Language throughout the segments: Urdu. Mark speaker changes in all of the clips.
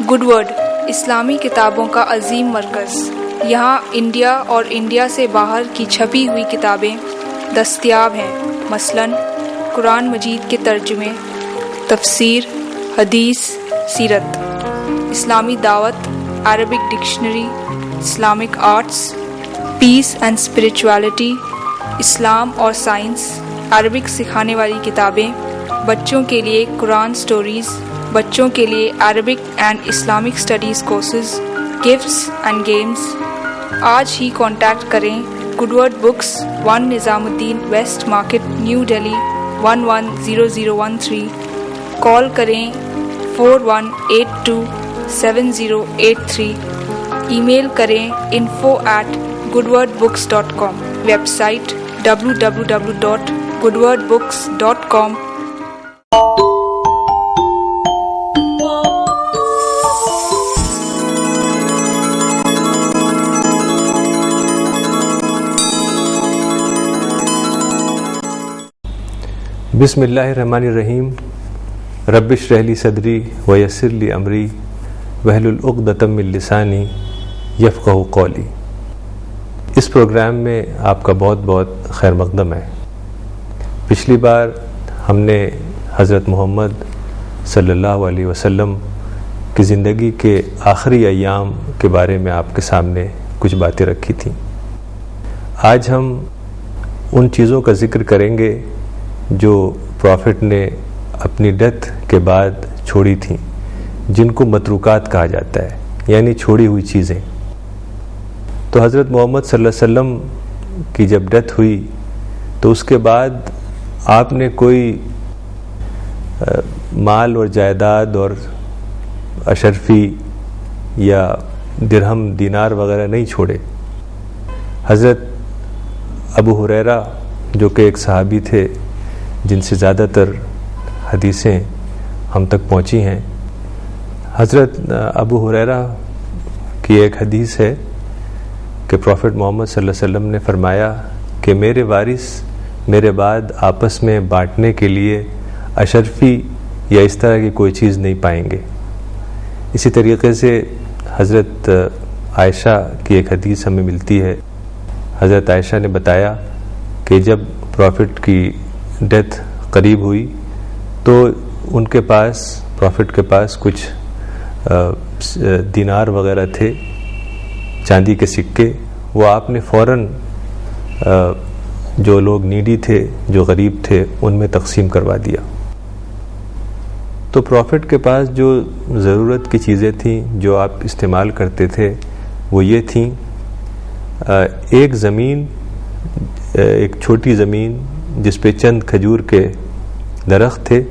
Speaker 1: گڈ ورڈ اسلامی کتابوں کا عظیم مرکز۔ یہاں انڈیا اور انڈیا سے باہر کی چھپی ہوئی کتابیں دستیاب ہیں، مثلاً قرآن مجید کے ترجمے، تفسیر، حدیث، سیرت، اسلامی دعوت، Arabic dictionary, Islamic arts, peace and spirituality, اسلام اور سائنس، عربک سکھانے والی کتابیں، بچوں کے لیے قرآن سٹوریز، بچوں کے لیے Arabic and Islamic studies courses, gifts and games. آج ہی کانٹیکٹ کریں good word books, 1 Nizamuddin west market, new Delhi 110013۔ Call کریں 41827083۔ ای میل کریں info@goodwordbooks.com۔ Website www.goodwordbooks.com۔
Speaker 2: بسم اللہ الرحمن الرحیم۔ رب اشرح لی صدری ویسر لی امری واحلل عقدۃ من لسانی یفقہوا قولی۔ اس پروگرام میں آپ کا بہت بہت خیر مقدم ہے۔ پچھلی بار ہم نے حضرت محمد صلی اللہ علیہ وسلم کی زندگی کے آخری ایام کے بارے میں آپ کے سامنے کچھ باتیں رکھی تھیں۔ آج ہم ان چیزوں کا ذکر کریں گے جو پروفٹ نے اپنی ڈیتھ کے بعد چھوڑی تھیں، جن کو متروکات کہا جاتا ہے، یعنی چھوڑی ہوئی چیزیں۔ تو حضرت محمد صلی اللہ علیہ وسلم کی جب ڈیتھ ہوئی تو اس کے بعد آپ نے کوئی مال اور جائیداد اور اشرفی یا درہم دینار وغیرہ نہیں چھوڑے۔ حضرت ابو ہریرہ جو کہ ایک صحابی تھے جن سے زیادہ تر حدیثیں ہم تک پہنچی ہیں، حضرت ابو ہریرہ کی ایک حدیث ہے کہ پروفٹ محمد صلی اللہ علیہ وسلم نے فرمایا کہ میرے وارث میرے بعد آپس میں بانٹنے کے لیے اشرفی یا اس طرح کی کوئی چیز نہیں پائیں گے۔ اسی طریقے سے حضرت عائشہ کی ایک حدیث ہمیں ملتی ہے۔ حضرت عائشہ نے بتایا کہ جب پروفٹ کی ڈیتھ قریب ہوئی تو ان کے پاس، پروفٹ کے پاس کچھ دینار وغیرہ تھے، چاندی کے سکے، وہ آپ نے فوراً جو لوگ نیڈی تھے، جو غریب تھے، ان میں تقسیم کروا دیا۔ تو پروفٹ کے پاس جو ضرورت کی چیزیں تھیں جو آپ استعمال کرتے تھے وہ یہ تھیں: ایک زمین، ایک چھوٹی زمین جس پہ چند کھجور کے درخت تھے،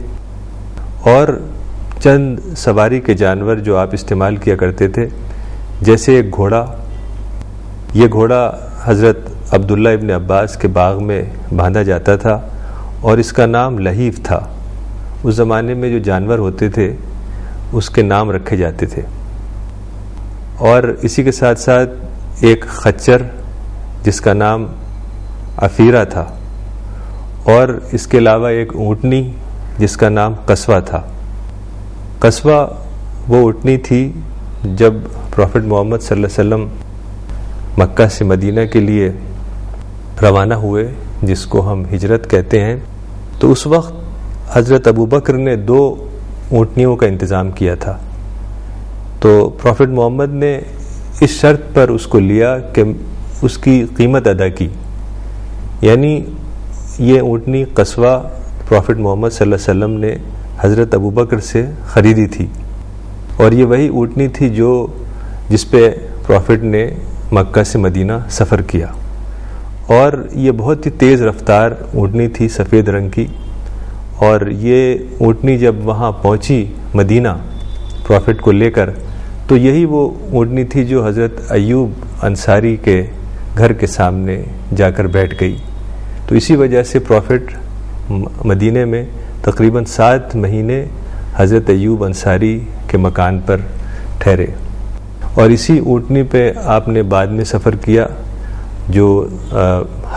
Speaker 2: اور چند سواری کے جانور جو آپ استعمال کیا کرتے تھے، جیسے ایک گھوڑا۔ یہ گھوڑا حضرت عبداللہ ابن عباس کے باغ میں باندھا جاتا تھا اور اس کا نام لہیف تھا۔ اس زمانے میں جو جانور ہوتے تھے اس کے نام رکھے جاتے تھے۔ اور اسی کے ساتھ ساتھ ایک خچر جس کا نام عفیرہ تھا، اور اس کے علاوہ ایک اونٹنی جس کا نام قصوہ تھا۔ قصوہ وہ اونٹنی تھی جب پروفٹ محمد صلی اللہ علیہ وسلم مکہ سے مدینہ کے لیے روانہ ہوئے، جس کو ہم ہجرت کہتے ہیں، تو اس وقت حضرت ابوبکر نے 2 اونٹنیوں کا انتظام کیا تھا۔ تو پروفٹ محمد نے اس شرط پر اس کو لیا کہ اس کی قیمت ادا کی، یعنی یہ اونٹنی قصوہ پروفٹ محمد صلی اللہ علیہ وسلم نے حضرت ابوبکر سے خریدی تھی، اور یہ وہی اونٹنی تھی جس پہ پروفٹ نے مکہ سے مدینہ سفر کیا، اور یہ بہت ہی تیز رفتار اونٹنی تھی، سفید رنگ کی۔ اور یہ اونٹنی جب وہاں پہنچی مدینہ پروفٹ کو لے کر، تو یہی وہ اونٹنی تھی جو حضرت ایوب انصاری کے گھر کے سامنے جا کر بیٹھ گئی۔ تو اسی وجہ سے پروفٹ مدینہ میں تقریباً 7 مہینے حضرت ایوب انصاری کے مکان پر ٹھہرے، اور اسی اونٹنی پہ آپ نے بعد میں سفر کیا، جو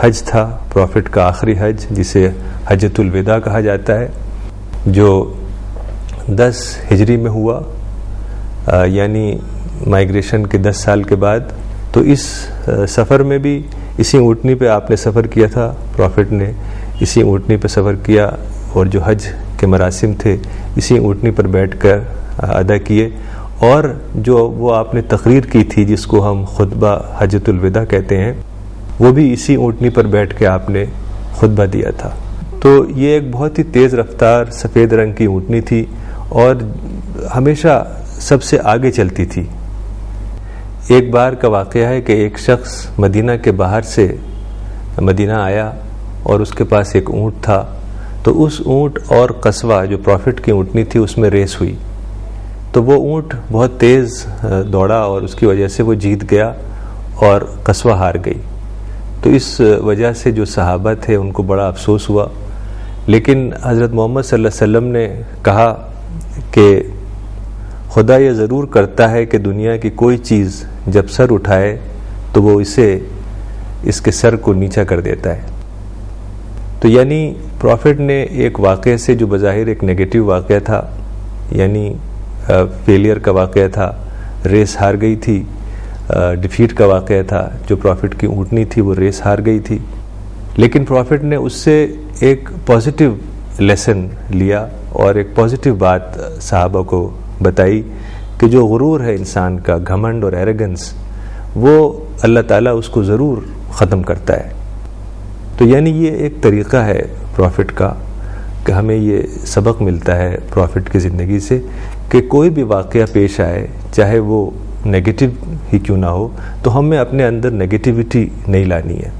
Speaker 2: حج تھا پروفٹ کا آخری حج، جسے حجۃ الوداع کہا جاتا ہے، جو 10 ہجری میں ہوا، یعنی مائیگریشن کے 10 سال کے بعد. تو اس سفر میں بھی اسی اونٹنی پہ آپ نے سفر کیا تھا، پروفٹ نے اسی اونٹنی پہ سفر کیا، اور جو حج کے مراسم تھے اسی اونٹنی پر بیٹھ کر ادا کیے، اور جو وہ آپ نے تقریر کی تھی جس کو ہم خطبہ حجۃ الوداع کہتے ہیں، وہ بھی اسی اونٹنی پر بیٹھ کے آپ نے خطبہ دیا تھا. تو یہ ایک بہت ہی تیز رفتار سفید رنگ کی اونٹنی تھی اور ہمیشہ سب سے آگے چلتی تھی. ایک بار کا واقعہ ہے کہ ایک شخص مدینہ کے باہر سے مدینہ آیا اور اس کے پاس ایک اونٹ تھا. تو اس اونٹ اور قصوہ جو پروفٹ کی اونٹنی تھی اس میں ریس ہوئی. تو وہ اونٹ بہت تیز دوڑا اور اس کی وجہ سے وہ جیت گیا اور قصوہ ہار گئی. تو اس وجہ سے جو صحابہ تھے ان کو بڑا افسوس ہوا. لیکن حضرت محمد صلی اللہ علیہ وسلم نے کہا کہ خدا یہ ضرور کرتا ہے کہ دنیا کی کوئی چیز جب سر اٹھائے تو وہ اس کے سر کو نیچا کر دیتا ہے. تو یعنی پروفٹ نے ایک واقعے سے جو بظاہر ایک نیگیٹو واقعہ تھا، یعنی فیلئر کا واقعہ تھا، ریس ہار گئی تھی، ڈیفیٹ کا واقعہ تھا، جو پروفٹ کی اونٹنی تھی وہ ریس ہار گئی تھی، لیکن پروفٹ نے اس سے ایک پازیٹیو لیسن لیا اور ایک پازیٹیو بات صحابہ کو بتائی کہ جو غرور ہے انسان کا، گھمنڈ اور ایروگنس، وہ اللہ تعالیٰ اس کو ضرور ختم کرتا ہے. تو یعنی یہ ایک طریقہ ہے پروفٹ کا کہ ہمیں یہ سبق ملتا ہے پروفٹ کی زندگی سے کہ کوئی بھی واقعہ پیش آئے چاہے وہ نیگیٹو ہی کیوں نہ ہو، تو ہمیں اپنے اندر نیگیٹیوٹی نہیں لانی ہے.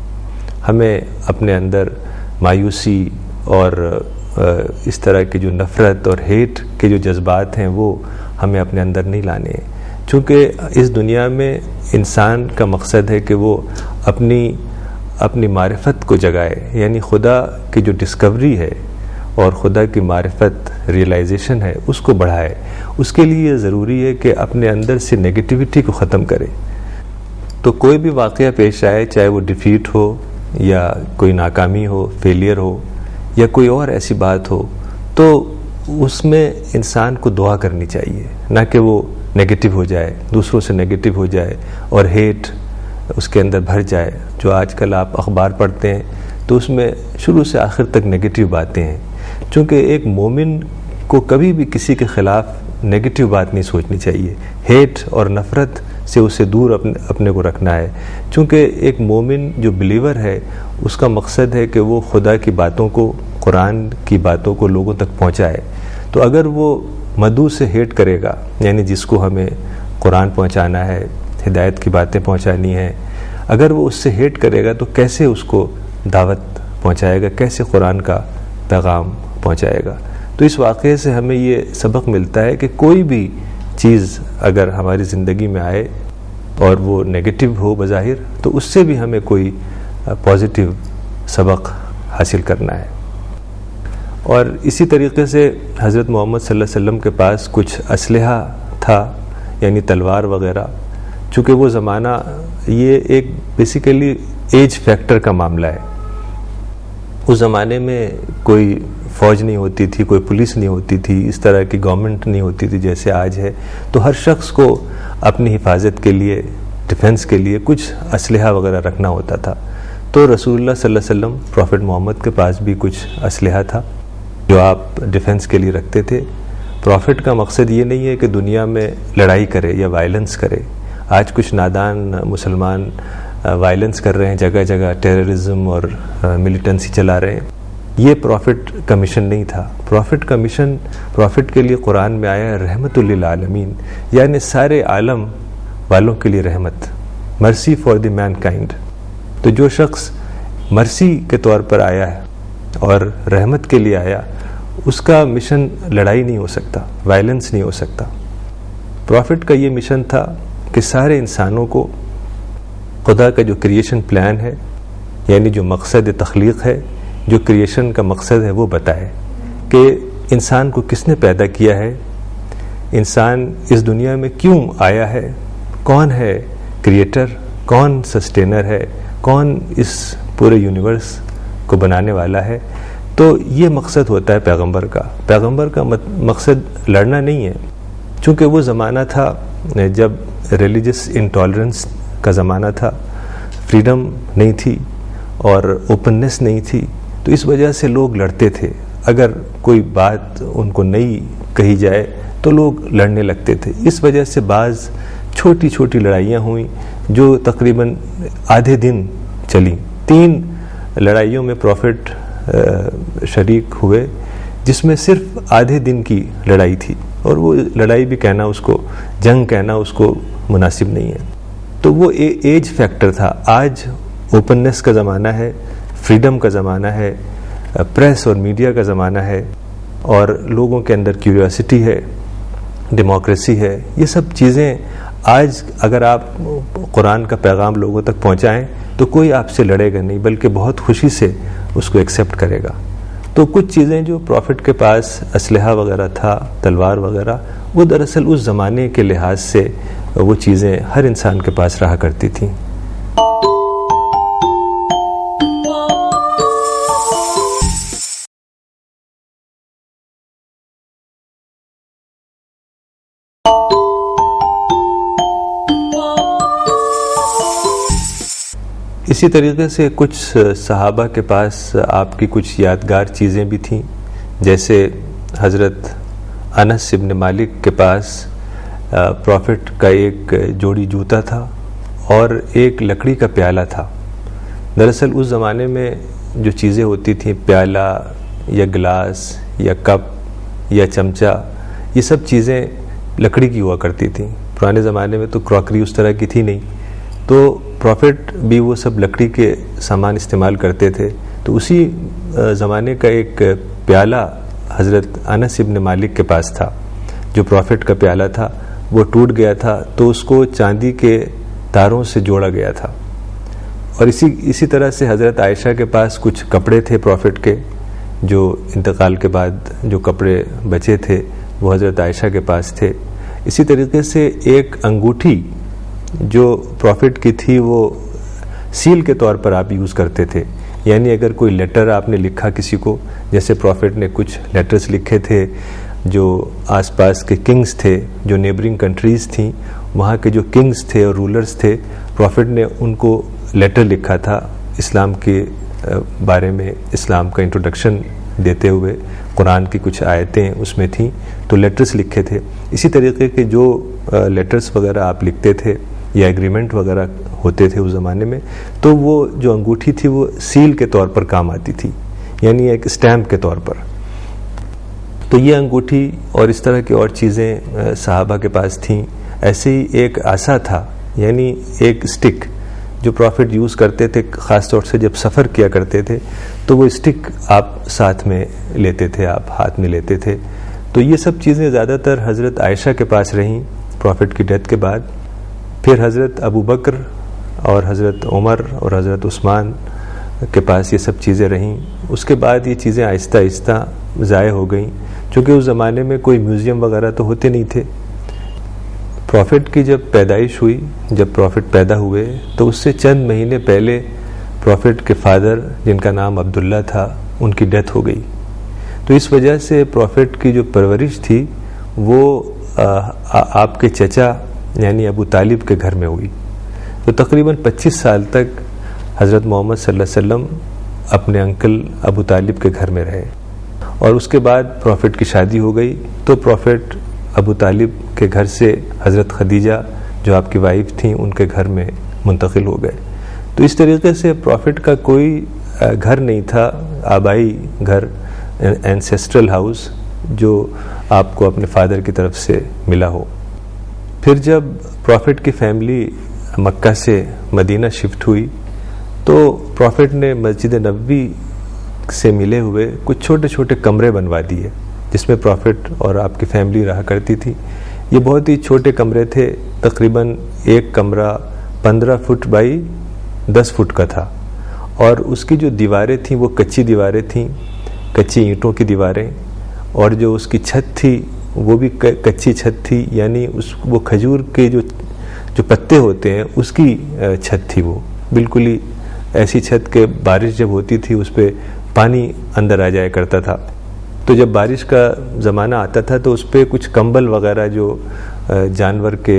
Speaker 2: ہمیں اپنے اندر مایوسی اور اس طرح کی جو نفرت اور ہیٹ کے جو جذبات ہیں وہ ہمیں اپنے اندر نہیں لانے ہیں. چونکہ اس دنیا میں انسان کا مقصد ہے کہ وہ اپنی معرفت کو جگائے، یعنی خدا کی جو ڈسکوری ہے اور خدا کی معرفت ریئلائزیشن ہے اس کو بڑھائے. اس کے لیے یہ ضروری ہے کہ اپنے اندر سے نیگیٹیوٹی کو ختم کرے. تو کوئی بھی واقعہ پیش آئے چاہے وہ ڈیفیٹ ہو یا کوئی ناکامی ہو، فیلئر ہو یا کوئی اور ایسی بات ہو، تو اس میں انسان کو دعا کرنی چاہیے، نہ کہ وہ نیگیٹو ہو جائے، دوسروں سے نیگیٹو ہو جائے اور ہیٹ اس کے اندر بھر جائے. جو آج کل آپ اخبار پڑھتے ہیں تو اس میں شروع سے آخر تک نیگیٹو باتیں ہیں. چونکہ ایک مومن کو کبھی بھی کسی کے خلاف نیگیٹو بات نہیں سوچنی چاہیے، ہیٹ اور نفرت سے اسے دور اپنے کو رکھنا ہے. چونکہ ایک مومن جو بلیور ہے اس کا مقصد ہے کہ وہ خدا کی باتوں کو، قرآن کی باتوں کو لوگوں تک پہنچائے. تو اگر وہ مدعو سے ہیٹ کرے گا، یعنی جس کو ہمیں قرآن پہنچانا ہے، ہدایت کی باتیں پہنچانی ہیں، اگر وہ اس سے ہیٹ کرے گا تو کیسے اس کو دعوت پہنچائے گا، کیسے قرآن کا پیغام پہنچائے گا. تو اس واقعے سے ہمیں یہ سبق ملتا ہے کہ کوئی بھی چیز اگر ہماری زندگی میں آئے اور وہ نیگیٹو ہو بظاہر، تو اس سے بھی ہمیں کوئی پازیٹیو سبق حاصل کرنا ہے. اور اسی طریقے سے حضرت محمد صلی اللہ علیہ وسلم کے پاس کچھ اسلحہ تھا، یعنی تلوار وغیرہ. چونکہ وہ زمانہ یہ ایک بیسیکلی ایج فیکٹر کا معاملہ ہے. اس زمانے میں کوئی فوج نہیں ہوتی تھی، کوئی پولیس نہیں ہوتی تھی، اس طرح کی گورنمنٹ نہیں ہوتی تھی جیسے آج ہے. تو ہر شخص کو اپنی حفاظت کے لیے، ڈیفنس کے لیے کچھ اسلحہ وغیرہ رکھنا ہوتا تھا. تو رسول اللہ صلی اللہ علیہ وسلم، پروفٹ محمد کے پاس بھی کچھ اسلحہ تھا جو آپ ڈیفنس کے لیے رکھتے تھے. پروفٹ کا مقصد یہ نہیں ہے کہ دنیا میں لڑائی کرے یا وائلنس کرے. آج کچھ نادان مسلمان وائلنس کر رہے ہیں، جگہ جگہ ٹیررزم اور ملیٹنسی چلا رہے ہیں. یہ پروفٹ کا مشن نہیں تھا. پروفٹ کا مشن، پروفٹ کے لیے قرآن میں آیا ہے رحمت للعالمین، یعنی سارے عالم والوں کے لیے رحمت، مرسی فار دی مین کائنڈ. تو جو شخص مرسی کے طور پر آیا ہے اور رحمت کے لیے آیا، اس کا مشن لڑائی نہیں ہو سکتا، وائلنس نہیں ہو سکتا. پروفٹ کا یہ مشن تھا کہ سارے انسانوں کو خدا کا جو کریشن پلان ہے، یعنی جو مقصد تخلیق ہے، جو کریشن کا مقصد ہے، وہ بتائے کہ انسان کو کس نے پیدا کیا ہے، انسان اس دنیا میں کیوں آیا ہے، کون ہے کریٹر، کون سسٹینر ہے، کون اس پورے یونیورس کو بنانے والا ہے. تو یہ مقصد ہوتا ہے پیغمبر کا. پیغمبر کا مقصد لڑنا نہیں ہے. چونکہ وہ زمانہ تھا جب ریلیجس انٹالرنس کا زمانہ تھا، فریڈم نہیں تھی اور اوپننس نہیں تھی، تو اس وجہ سے لوگ لڑتے تھے. اگر کوئی بات ان کو نئی کہی جائے تو لوگ لڑنے لگتے تھے. اس وجہ سے بعض چھوٹی چھوٹی لڑائیاں ہوئیں جو تقریباً آدھے دن چلیں. 3 لڑائیوں میں پروفٹ شریک ہوئے جس میں صرف آدھے دن کی لڑائی تھی، اور وہ لڑائی بھی کہنا اس کو جنگ کہنا اس کو مناسب نہیں ہے. تو وہ ایج فیکٹر تھا. آج اوپننس کا زمانہ ہے، فریڈم کا زمانہ ہے، پریس اور میڈیا کا زمانہ ہے، اور لوگوں کے اندر کیوریوسٹی ہے، ڈیموکریسی ہے. یہ سب چیزیں آج اگر آپ قرآن کا پیغام لوگوں تک پہنچائیں تو کوئی آپ سے لڑے گا نہیں، بلکہ بہت خوشی سے اس کو ایکسیپٹ کرے گا. تو کچھ چیزیں جو پروفٹ کے پاس اسلحہ وغیرہ تھا، تلوار وغیرہ، وہ دراصل اس زمانے کے لحاظ سے وہ چیزیں ہر انسان کے پاس رہا کرتی تھیں. اسی طریقے سے کچھ صحابہ کے پاس آپ کی کچھ یادگار چیزیں بھی تھیں، جیسے حضرت انس بن مالک کے پاس پروفٹ کا ایک جوڑی جوتا تھا اور ایک لکڑی کا پیالہ تھا. دراصل اس زمانے میں جو چیزیں ہوتی تھیں، پیالہ یا گلاس یا کپ یا چمچہ، یہ سب چیزیں لکڑی کی ہوا کرتی تھیں. پرانے زمانے میں تو کراکری اس طرح کی تھی نہیں، تو پروفٹ بھی وہ سب لکڑی کے سامان استعمال کرتے تھے. تو اسی زمانے کا ایک پیالہ حضرت انس بن مالک کے پاس تھا. جو پروفٹ کا پیالہ تھا وہ ٹوٹ گیا تھا، تو اس کو چاندی کے تاروں سے جوڑا گیا تھا. اور اسی طرح سے حضرت عائشہ کے پاس کچھ کپڑے تھے پروفٹ کے، جو انتقال کے بعد جو کپڑے بچے تھے وہ حضرت عائشہ کے پاس تھے. اسی طریقے سے ایک انگوٹھی جو پروفٹ کی تھی وہ سیل کے طور پر آپ یوز کرتے تھے. یعنی اگر کوئی لیٹر آپ نے لکھا کسی کو، جیسے پروفٹ نے کچھ لیٹرز لکھے تھے جو آس پاس کے کنگز تھے، جو نیبرنگ کنٹریز تھیں، وہاں کے جو کنگز تھے اور رولرز تھے، پروفٹ نے ان کو لیٹر لکھا تھا اسلام کے بارے میں، اسلام کا انٹروڈکشن دیتے ہوئے. قرآن کی کچھ آیتیں اس میں تھیں، تو لیٹرز لکھے تھے. اسی طریقے کے جو لیٹرز وغیرہ آپ لکھتے تھے یا ایگریمنٹ وغیرہ ہوتے تھے اس زمانے میں، تو وہ جو انگوٹھی تھی وہ سیل کے طور پر کام آتی تھی، یعنی ایک اسٹیمپ کے طور پر. تو یہ انگوٹھی اور اس طرح کی اور چیزیں صحابہ کے پاس تھیں. ایسے ہی ایک عصا تھا، یعنی ایک اسٹک جو پروفٹ یوز کرتے تھے، خاص طور سے جب سفر کیا کرتے تھے تو وہ اسٹک آپ ساتھ میں لیتے تھے، آپ ہاتھ میں لیتے تھے. تو یہ سب چیزیں زیادہ تر حضرت عائشہ کے پاس رہیں پروفٹ کی ڈیتھ کے بعد. پھر حضرت ابو بکر اور حضرت عمر اور حضرت عثمان کے پاس یہ سب چیزیں رہیں. اس کے بعد یہ چیزیں آہستہ آہستہ ضائع ہو گئیں، چونکہ اس زمانے میں کوئی میوزیم وغیرہ تو ہوتے نہیں تھے. پروفٹ کی جب پیدائش ہوئی، جب پروفٹ پیدا ہوئے، تو اس سے چند مہینے پہلے پروفٹ کے فادر، جن کا نام عبداللہ تھا، ان کی ڈیتھ ہو گئی. تو اس وجہ سے پروفٹ کی جو پرورش تھی وہ آپ کے چچا یعنی ابو طالب کے گھر میں ہوئی. تو تقریباً 25 سال تک حضرت محمد صلی اللہ علیہ وسلم اپنے انکل ابو طالب کے گھر میں رہے. اور اس کے بعد پروفٹ کی شادی ہو گئی، تو پروفٹ ابو طالب کے گھر سے حضرت خدیجہ جو آپ کی وائف تھیں ان کے گھر میں منتقل ہو گئے. تو اس طریقے سے پروفٹ کا کوئی گھر نہیں تھا، آبائی گھر، اینسیسٹرل ہاؤس، جو آپ کو اپنے فادر کی طرف سے ملا ہو. پھر جب پروفٹ کی فیملی مکہ سے مدینہ شفٹ ہوئی تو پروفٹ نے مسجد نبوی سے ملے ہوئے کچھ چھوٹے چھوٹے کمرے بنوا دیے جس میں پروفٹ اور آپ کی فیملی رہا کرتی تھی. یہ بہت ہی چھوٹے کمرے تھے، تقریباً ایک کمرہ 15 فٹ بائی 10 فٹ کا تھا، اور اس کی جو دیواریں تھیں وہ کچی دیواریں تھیں، کچی اینٹوں کی دیواریں، اور جو اس کی چھت تھی وہ بھی کچی چھت تھی، یعنی وہ کھجور کے جو پتے ہوتے ہیں اس کی چھت تھی. وہ بالکل ہی ایسی چھت کہ بارش جب ہوتی تھی اس پہ پانی اندر آ جایا کرتا تھا. تو جب بارش کا زمانہ آتا تھا تو اس پہ کچھ کمبل وغیرہ جو جانور کے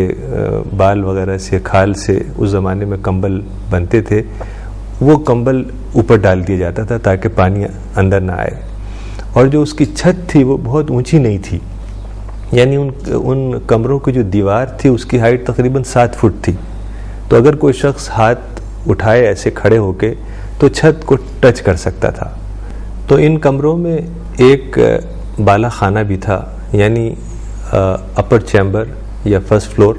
Speaker 2: بال وغیرہ سے کھال سے اس زمانے میں کمبل بنتے تھے وہ کمبل اوپر ڈال دیا جاتا تھا تاکہ پانی اندر نہ آئے. اور جو اس کی چھت تھی وہ بہت اونچی نہیں تھی, یعنی ان کمروں کی جو دیوار تھی اس کی ہائٹ تقریباً 7 فٹ تھی. تو اگر کوئی شخص ہاتھ اٹھائے ایسے کھڑے ہو کے تو چھت کو ٹچ کر سکتا تھا. تو ان کمروں میں ایک بالا خانہ بھی تھا, یعنی اپر چیمبر یا فرسٹ فلور.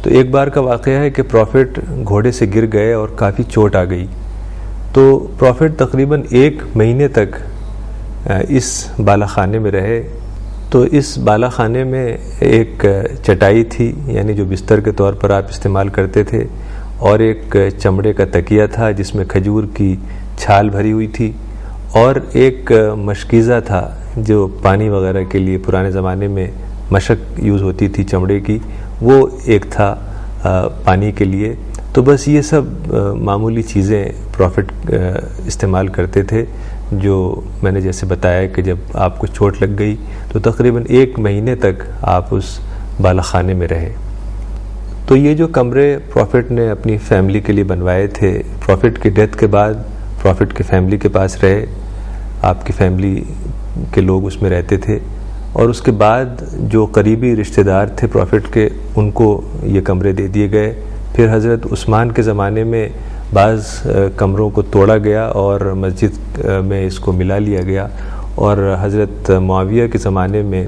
Speaker 2: تو ایک بار کا واقعہ ہے کہ پروفٹ گھوڑے سے گر گئے اور کافی چوٹ آ گئی. تو پروفٹ تقریباً 1 مہینے تک اس بالا خانے میں رہے. تو اس بالا خانے میں ایک چٹائی تھی, یعنی جو بستر کے طور پر آپ استعمال کرتے تھے, اور ایک چمڑے کا تکیہ تھا جس میں کھجور کی چھال بھری ہوئی تھی, اور ایک مشکیزہ تھا جو پانی وغیرہ کے لیے پرانے زمانے میں مشک یوز ہوتی تھی چمڑے کی, وہ ایک تھا پانی کے لیے. تو بس یہ سب معمولی چیزیں پروفٹ استعمال کرتے تھے, جو میں نے جیسے بتایا کہ جب آپ کو چوٹ لگ گئی تو تقریباً 1 مہینے تک آپ اس بالا خانے میں رہے. تو یہ جو کمرے پروفٹ نے اپنی فیملی کے لیے بنوائے تھے, پروفٹ کی ڈیتھ کے بعد پروفٹ کی فیملی کے پاس رہے, آپ کی فیملی کے لوگ اس میں رہتے تھے. اور اس کے بعد جو قریبی رشتہ دار تھے پروفٹ کے ان کو یہ کمرے دے دیے گئے. پھر حضرت عثمان کے زمانے میں بعض کمروں کو توڑا گیا اور مسجد میں اس کو ملا لیا گیا, اور حضرت معاویہ کے زمانے میں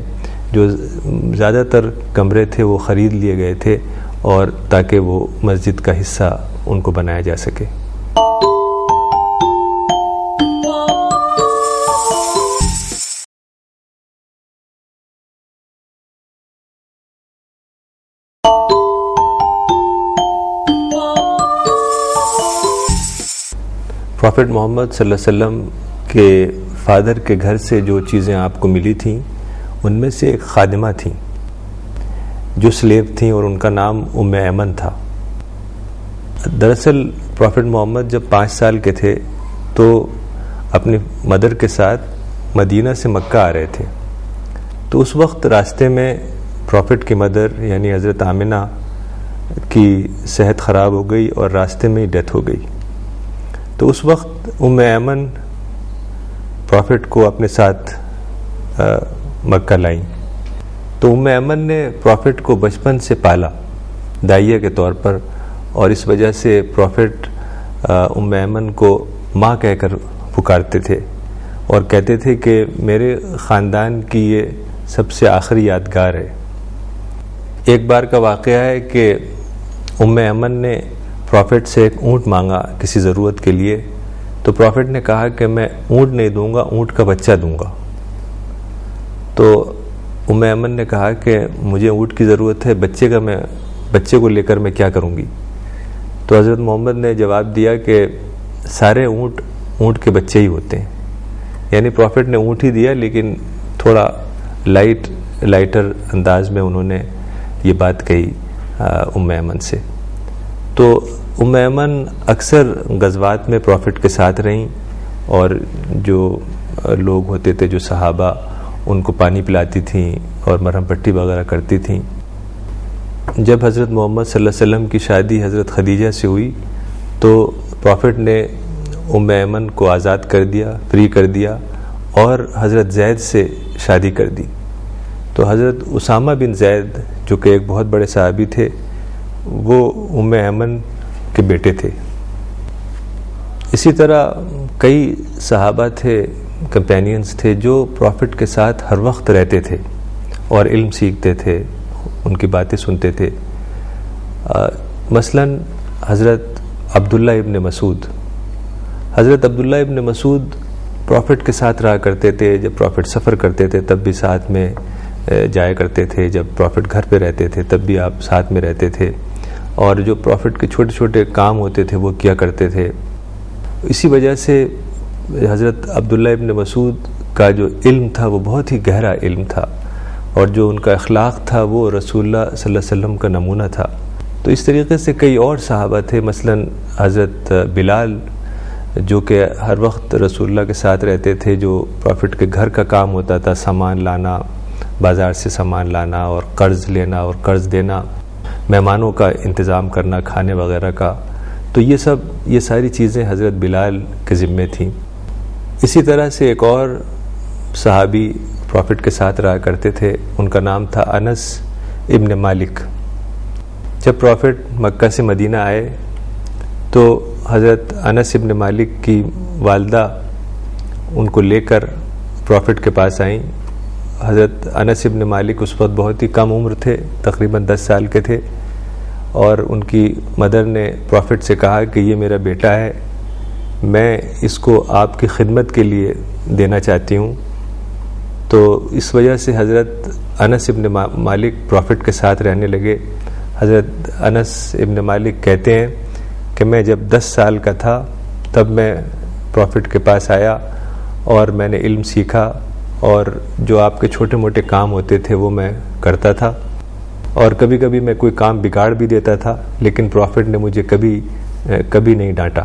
Speaker 2: جو زیادہ تر کمرے تھے وہ خرید لیے گئے تھے, اور تاکہ وہ مسجد کا حصہ ان کو بنایا جا سکے. پروفٹ محمد صلی اللہ علیہ وسلم کے فادر کے گھر سے جو چیزیں آپ کو ملی تھیں ان میں سے ایک خادمہ تھیں جو سلیو تھیں, اور ان کا نام ام ایمن تھا. دراصل پروفٹ محمد جب 5 سال کے تھے تو اپنی مدر کے ساتھ مدینہ سے مکہ آ رہے تھے. تو اس وقت راستے میں پروفٹ کی مدر یعنی حضرت آمنہ کی صحت خراب ہو گئی اور راستے میں ہی ڈیتھ ہو گئی. تو اس وقت ام ایمن پروفٹ کو اپنے ساتھ مکہ لائیں. تو ام ایمن نے پروفٹ کو بچپن سے پالا دائیہ کے طور پر, اور اس وجہ سے پروفٹ ام ایمن کو ماں کہہ کر پکارتے تھے, اور کہتے تھے کہ میرے خاندان کی یہ سب سے آخری یادگار ہے. ایک بار کا واقعہ ہے کہ ام ایمن نے پروفٹ سے ایک اونٹ مانگا کسی ضرورت کے لیے. تو پروفٹ نے کہا کہ میں اونٹ نہیں دوں گا, اونٹ کا بچہ دوں گا. تو ام ایمن نے کہا کہ مجھے اونٹ کی ضرورت ہے, بچے کو لے کر میں کیا کروں گی. تو حضرت محمد نے جواب دیا کہ سارے اونٹ کے بچے ہی ہوتے ہیں. یعنی پروفٹ نے اونٹ ہی دیا, لیکن تھوڑا لائٹر انداز میں انہوں نے یہ بات کہی ام ایمن سے. تو ام ایمن اکثر غزوات میں پروفٹ کے ساتھ رہیں, اور جو لوگ ہوتے تھے جو صحابہ ان کو پانی پلاتی تھیں اور مرہم پٹی وغیرہ کرتی تھیں. جب حضرت محمد صلی اللہ علیہ وسلم کی شادی حضرت خدیجہ سے ہوئی تو پروفٹ نے ام ایمن کو آزاد کر دیا, فری کر دیا, اور حضرت زید سے شادی کر دی. تو حضرت اسامہ بن زید جو کہ ایک بہت بڑے صحابی تھے وہ ام ایمن کے بیٹے تھے. اسی طرح کئی صحابہ تھے, کمپینینز تھے جو پروفٹ کے ساتھ ہر وقت رہتے تھے اور علم سیکھتے تھے, ان کی باتیں سنتے تھے. مثلا حضرت عبداللہ ابن مسعود. حضرت عبداللہ ابن مسعود پروفٹ کے ساتھ رہا کرتے تھے. جب پروفٹ سفر کرتے تھے تب بھی ساتھ میں جایا کرتے تھے, جب پروفٹ گھر پہ رہتے تھے تب بھی آپ ساتھ میں رہتے تھے, اور جو پروفٹ کے چھوٹے چھوٹے کام ہوتے تھے وہ کیا کرتے تھے. اسی وجہ سے حضرت عبداللہ ابن مسعود کا جو علم تھا وہ بہت ہی گہرا علم تھا, اور جو ان کا اخلاق تھا وہ رسول اللہ صلی اللہ علیہ وسلم کا نمونہ تھا. تو اس طریقے سے کئی اور صحابہ تھے. مثلا حضرت بلال جو کہ ہر وقت رسول اللہ کے ساتھ رہتے تھے، جو پروفٹ کے گھر کا کام ہوتا تھا، سامان لانا، بازار سے سامان لانا اور قرض لینا اور قرض دینا، مہمانوں کا انتظام کرنا، کھانے وغیرہ کا، تو یہ ساری چیزیں حضرت بلال کے ذمے تھیں۔ اسی طرح سے ایک اور صحابی پروفٹ کے ساتھ رہا کرتے تھے، ان کا نام تھا انس ابن مالک۔ جب پروفٹ مکہ سے مدینہ آئے تو حضرت انس ابن مالک کی والدہ ان کو لے کر پروفٹ کے پاس آئیں۔ حضرت انس ابن مالک اس وقت بہت ہی کم عمر تھے، تقریباً 10 سال کے تھے، اور ان کی مدر نے پروفٹ سے کہا کہ یہ میرا بیٹا ہے، میں اس کو آپ کی خدمت کے لیے دینا چاہتی ہوں۔ تو اس وجہ سے حضرت انس ابن مالک پروفٹ کے ساتھ رہنے لگے۔ حضرت انس ابن مالک کہتے ہیں کہ میں جب 10 سال کا تھا تب میں پروفٹ کے پاس آیا اور میں نے علم سیکھا، اور جو آپ کے چھوٹے موٹے کام ہوتے تھے وہ میں کرتا تھا، اور کبھی کبھی میں کوئی کام بگاڑ بھی دیتا تھا، لیکن پروفٹ نے مجھے کبھی نہیں ڈانٹا۔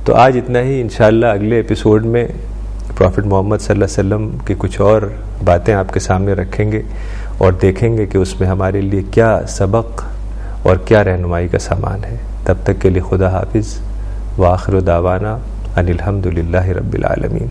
Speaker 2: تو آج اتنا ہی، انشاءاللہ اگلے ایپیسوڈ میں پروفٹ محمد صلی اللہ علیہ وسلم کی کچھ اور باتیں آپ کے سامنے رکھیں گے اور دیکھیں گے کہ اس میں ہمارے لیے کیا سبق اور کیا رہنمائی کا سامان ہے۔ تب تک کے لیے خدا حافظ، وآخر دعوانا ان الحمد للہ رب العالمین۔